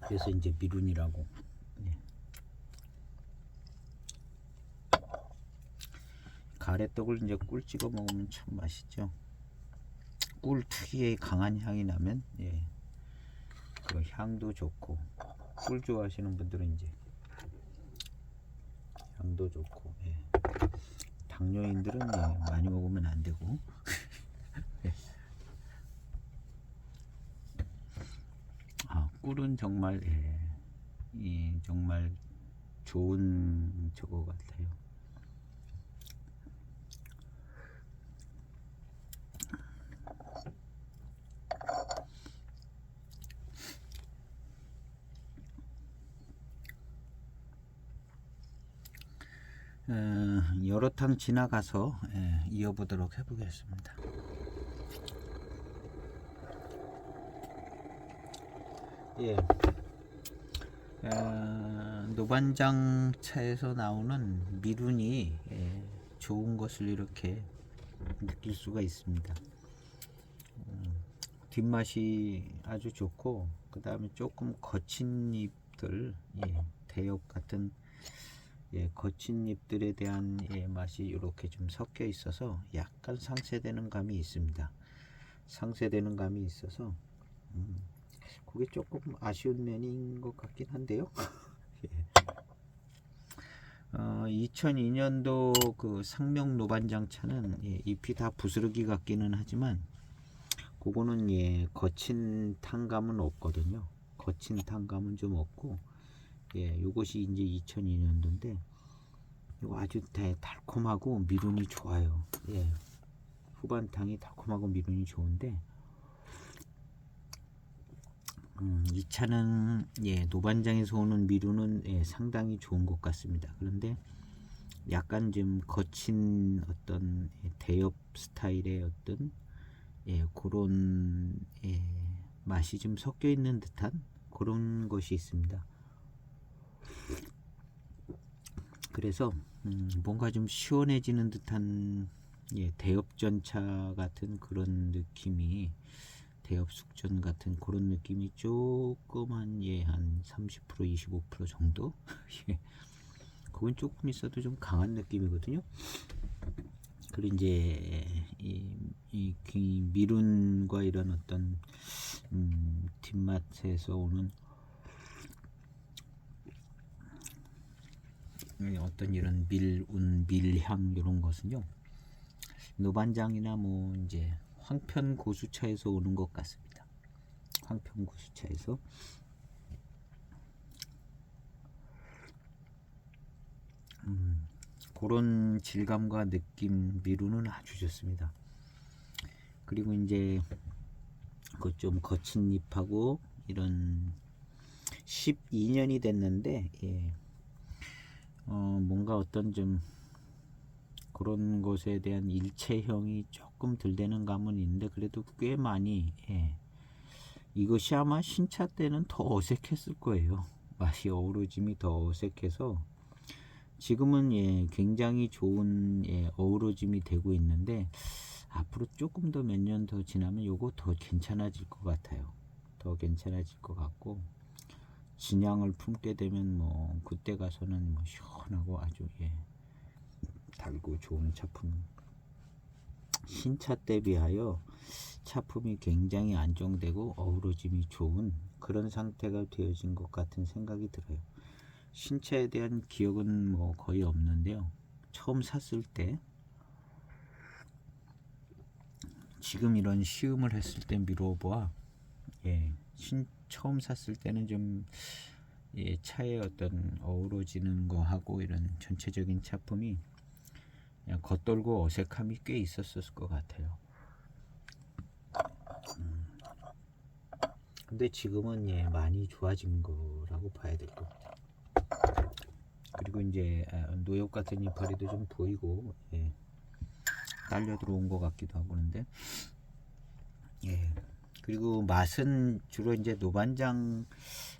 그래서 이제 미룬이라고. 가래떡을 이제 꿀 찍어 먹으면 참 맛있죠. 꿀 특유의 강한 향이 나면 그 향도 좋고, 꿀 좋아하시는 분들은 이제 향도 좋고, 당뇨인들은 많이 먹으면 안 되고. 꿀은 정말 정말 좋은 저거 같아요. 여러 탕 지나가서 이어보도록 해보겠습니다. 노반장 차에서 나오는 미룬이 좋은 것을 이렇게 느낄 수가 있습니다. 뒷맛이 아주 좋고, 그 다음에 조금 거친 잎들, 대엽 같은 거친 잎들에 대한 맛이 이렇게 좀 섞여 있어서 약간 상쇄되는 감이 있습니다. 상쇄되는 감이 있어서 그게 조금 아쉬운 면인 것 같긴 한데요. 2002년도 그 상명 노반장 차는 잎이 다 부스러기 같기는 하지만 그거는 거친 탕감은 없거든요. 거친 탕감은 좀 없고, 요것이 이제 2002년도인데 이거 아주 달콤하고 미룬이 좋아요. 후반탕이 달콤하고 미룬이 좋은데 이 차는 노반장에서 오는 미루는 상당히 좋은 것 같습니다. 그런데 약간 좀 거친 어떤 대엽 스타일의 어떤 그런 맛이 좀 섞여 있는 듯한 그런 것이 있습니다. 그래서 뭔가 좀 시원해지는 듯한 대엽전차 같은 그런 느낌이, 대엽 숙전 같은 그런 느낌이 조금 한 30% 25% 정도 그건 조금 있어도 좀 강한 느낌이거든요. 그리고 이제 이 미룬과 이런 어떤 뒷맛에서 오는 어떤 이런 밀운 밀향 이런 것은요, 노반장이나 뭐 이제 황편 고수차에서 오는 것 같습니다. 황편 고수차에서 그런 질감과 느낌, 미루는 아주 좋습니다. 그리고 이제 그 좀 거친 잎하고 이런 12년이 됐는데 뭔가 어떤 좀 그런 것에 대한 일체형이 조금 덜 되는 감은 있는데 그래도 꽤 많이 이것이 아마 신차 때는 더 어색했을 거예요. 맛이 어우러짐이 더 어색해서 지금은 굉장히 좋은 어우러짐이 되고 있는데 앞으로 조금 더 몇 년 더 지나면 요거 더 괜찮아질 것 같아요. 더 괜찮아질 것 같고 진향을 품게 되면 뭐 그때 가서는 뭐 시원하고 아주 달고 좋은 차품, 신차 때 비하여 차품이 굉장히 안정되고 어우러짐이 좋은 그런 상태가 되어진 것 같은 생각이 들어요. 신차에 대한 기억은 뭐 거의 없는데요, 처음 샀을 때 지금 이런 시음을 했을 때 미로보아 처음 샀을 때는 좀 차의 어떤 어우러지는 거하고 이런 전체적인 차품이 그냥 겉돌고 어색함이 꽤 있었을 것 같아요. 근데 지금은 많이 좋아진 거라고 봐야 될 것 같아요. 그리고 이제 노엽 같은 이파리도 좀 보이고 딸려 들어온 것 같기도 하고 그런데 그리고 맛은 주로 이제 노반장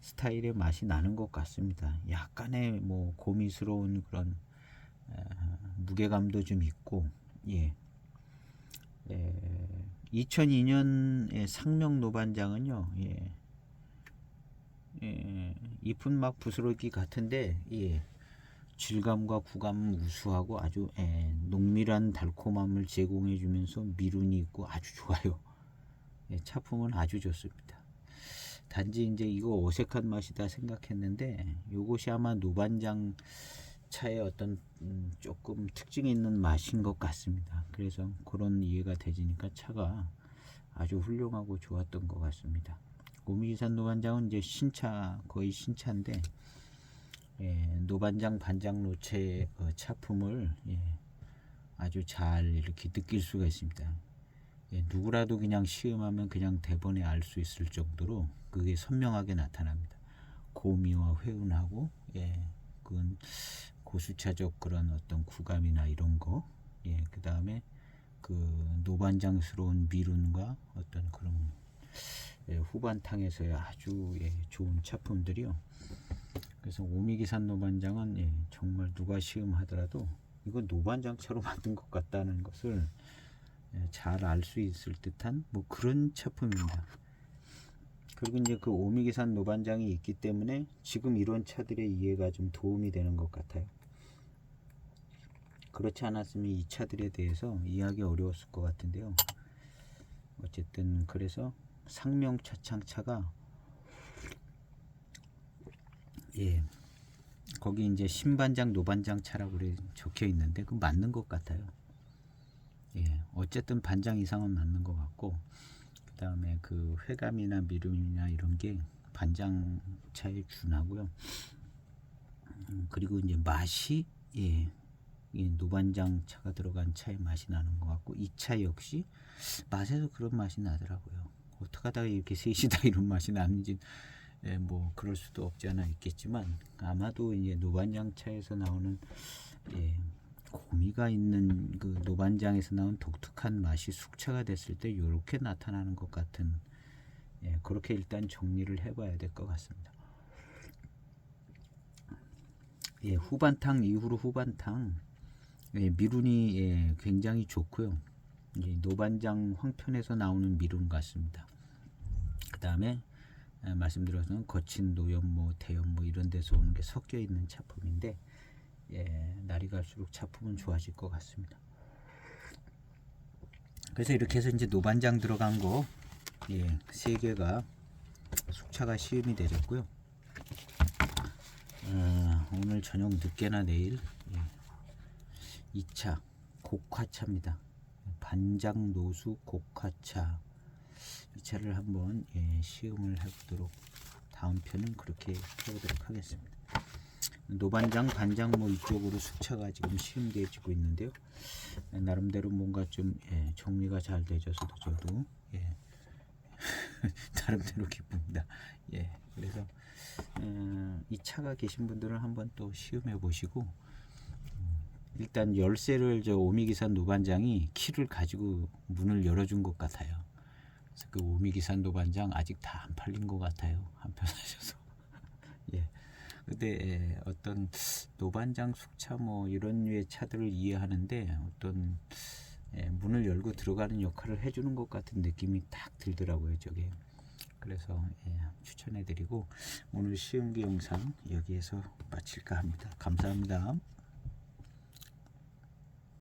스타일의 맛이 나는 것 같습니다. 약간의 뭐 고미스러운 그런 무게감도 좀 있고 2002년 상명 노반장은요 잎은 막 부스러기 같은데 질감과 구감은 우수하고 아주 농밀한 달콤함을 제공해 주면서 미룬이 있고 아주 좋아요. 차품은 아주 좋습니다. 단지 이제 이거 어색한 맛이다 생각했는데 요것이 아마 노반장 차의 어떤 조금 특징이 있는 맛인 것 같습니다. 그래서 그런 이해가 되지니까 차가 아주 훌륭하고 좋았던 것 같습니다. 오미기산 노반장은 이제 신차, 거의 신차인데 노반장 반장 노체의 차품을 아주 잘 이렇게 느낄 수가 있습니다. 누구라도 그냥 시음하면 그냥 대번에 알 수 있을 정도로 그게 선명하게 나타납니다. 고미와 회운하고 그건 고수차적 그런 어떤 구감이나 이런 거, 그 다음에 그 노반장스러운 미룬과 어떤 그런 후반탕에서의 아주 좋은 차품들이요. 그래서 오미기산 노반장은 정말 누가 시음하더라도 이거 노반장차로 만든 것 같다는 것을 잘 알 수 있을 듯한 뭐 그런 차품입니다. 그리고 이제 그 오미기산 노반장이 있기 때문에 지금 이런 차들의 이해가 좀 도움이 되는 것 같아요. 그렇지 않았으면 이 차들에 대해서 이해하기 어려웠을 것 같은데요. 어쨌든 그래서 상명 차창차가 거기 이제 신반장 노반장 차라고 그래 적혀 있는데 그 맞는 것 같아요. 어쨌든 반장 이상은 맞는 것 같고 그 다음에 그 회감이나 미름이나 이런 게 반장 차에 준하고요. 그리고 이제 맛이 노반장 차가 들어간 차의 맛이 나는 것 같고 이 차 역시 맛에서 그런 맛이 나더라고요. 어떻게 하다가 이렇게 셋이다 이런 맛이 나는지 뭐 그럴 수도 없지 않아 있겠지만 아마도 이제 노반장차에서 나오는 고미가 있는 그 노반장에서 나온 독특한 맛이 숙차가 됐을 때 이렇게 나타나는 것 같은 그렇게 일단 정리를 해봐야 될 것 같습니다. 후반탕 이후로 후반탕 미룬이 굉장히 좋고요. 노반장 황편에서 나오는 미룬 같습니다. 그 다음에 말씀드려서 거친 노연모, 대연모 이런 데서 오는 게 섞여 있는 차품인데 날이 갈수록 차품은 좋아질 것 같습니다. 그래서 이렇게 해서 이제 노반장 들어간 거 3개가 숙차가 시음이 되졌고요. 오늘 저녁 늦게나 내일 2차 곡화차입니다. 반장 노수 곡화차 이 차를 한번 시음을 해보도록 다음 편은 그렇게 해보도록 하겠습니다. 노반장 반장 뭐 이쪽으로 숙차가 지금 시음되어지고 있는데요. 나름대로 뭔가 좀 정리가 잘 되져서도 저도 나름대로 기쁩니다. 그래서 이 차가 계신 분들은 한번 또 시음해 보시고 일단 열쇠를 저 오미기산 노반장이 키를 가지고 문을 열어준 것 같아요. 그래서 그 오미기산 노반장 아직 다 안 팔린 것 같아요. 한편 하셔서. 근데 어떤 노반장 숙차 뭐 이런 류의 차들을 이해하는데 어떤 문을 열고 들어가는 역할을 해주는 것 같은 느낌이 딱 들더라고요. 저게. 그래서 추천해드리고 오늘 시음기 영상 여기에서 마칠까 합니다. 감사합니다.